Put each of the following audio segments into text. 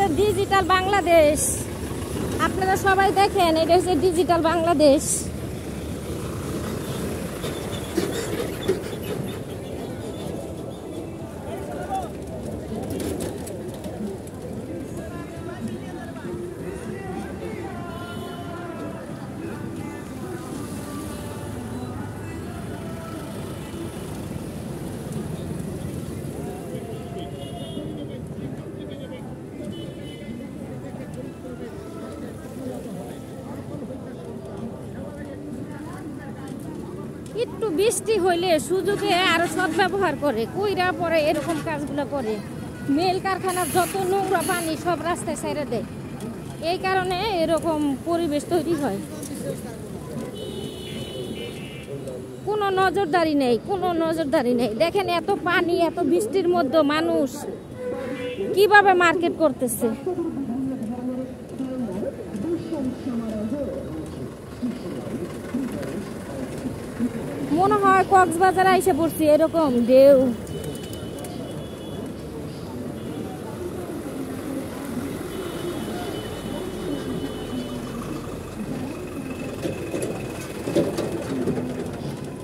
আমাদের ডিজিটাল বাংলাদেশ। আপনারা সবাই দেখেন, এটা হচ্ছে ডিজিটাল বাংলাদেশ। একটু বৃষ্টি হইলে সুযোগে আরো সদ্ব্যবহার করে, কইরা পরে এরকম কাজগুলো করে। মেল কারখানার যত নোংরা পানি সব রাস্তায় ছেড়ে দেয়, এই কারণে এরকম পরিবেশ তৈরি হয়। কোনো নজরদারি নেই, কোনো নজরদারি নেই। দেখেন এত পানি, এত বৃষ্টির মধ্যে মানুষ কিভাবে মার্কেট করতেছে। মনে হয় কক্সবাজার এসে পড়ছি, এরকম ঢেউ।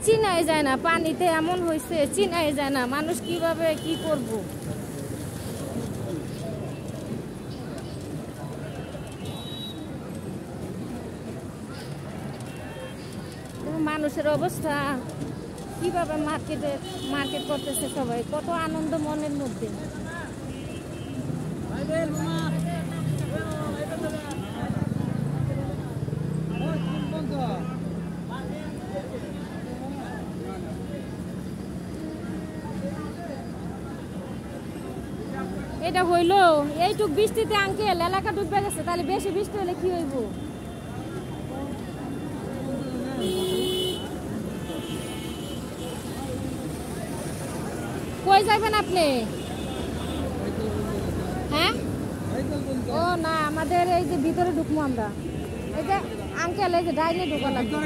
চিনাই যায় না, পানিতে এমন হয়েছে চিনাই যায় না, মানুষ কিভাবে কি করব। মানুষের অবস্থা কিভাবে মার্কেট করতেছে সবাই, কত আনন্দ মনের মধ্যে। এটা হইলো এইটুক বৃষ্টিতে আঙ্কেল এলাকা ডুবে গেছে, তাহলে বেশি বৃষ্টি হলে কি হইব? কই যাবেন আপনি? হ্যাঁ, ও না, আমাদের এই যে ভিতরে ঢুকবো আমরা। এই যে আঙ্কেল, এই যে ডাইনে ঢুকা লাগবে।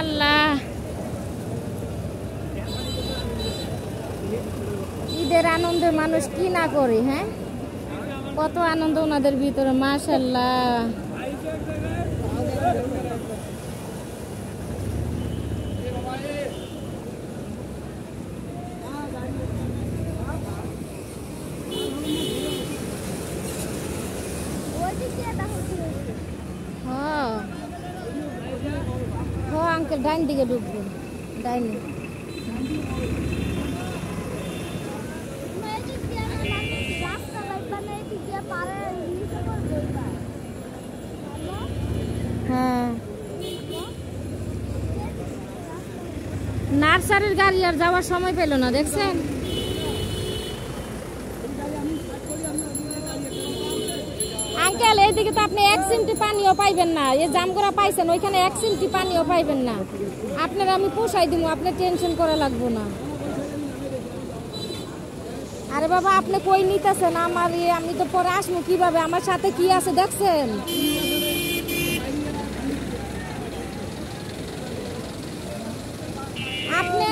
আল্লাহ, ঈদের আনন্দে মানুষ কি না করে। হ্যাঁ, কত আনন্দ ওনাদের ভিতরে, মাশাআল্লাহ। হ্যাঁ আঙ্কেল, ডাইন দিকে ঢুকবো, ডাইনে। হ্যাঁ, নার্সারির গাড়ি আর যাওয়ার সময় পেল না, দেখছেন? আঙ্কেল, এইদিকে তো আপনি 1 সিমটি পানিও পাইবেন না। এই জামগড়া পাইছেন, ওইখানে 1 সিমটি পানিও পাইবেন না। আপনার আমি পোষাই দিব, আপনি টেনশন করা লাগবো না। আরে বাবা, আপনি কই নিতেছেন আমার? আমি তো পরে আসবো কিভাবে? আমার সাথে কি আছে দেখছেন? আপনি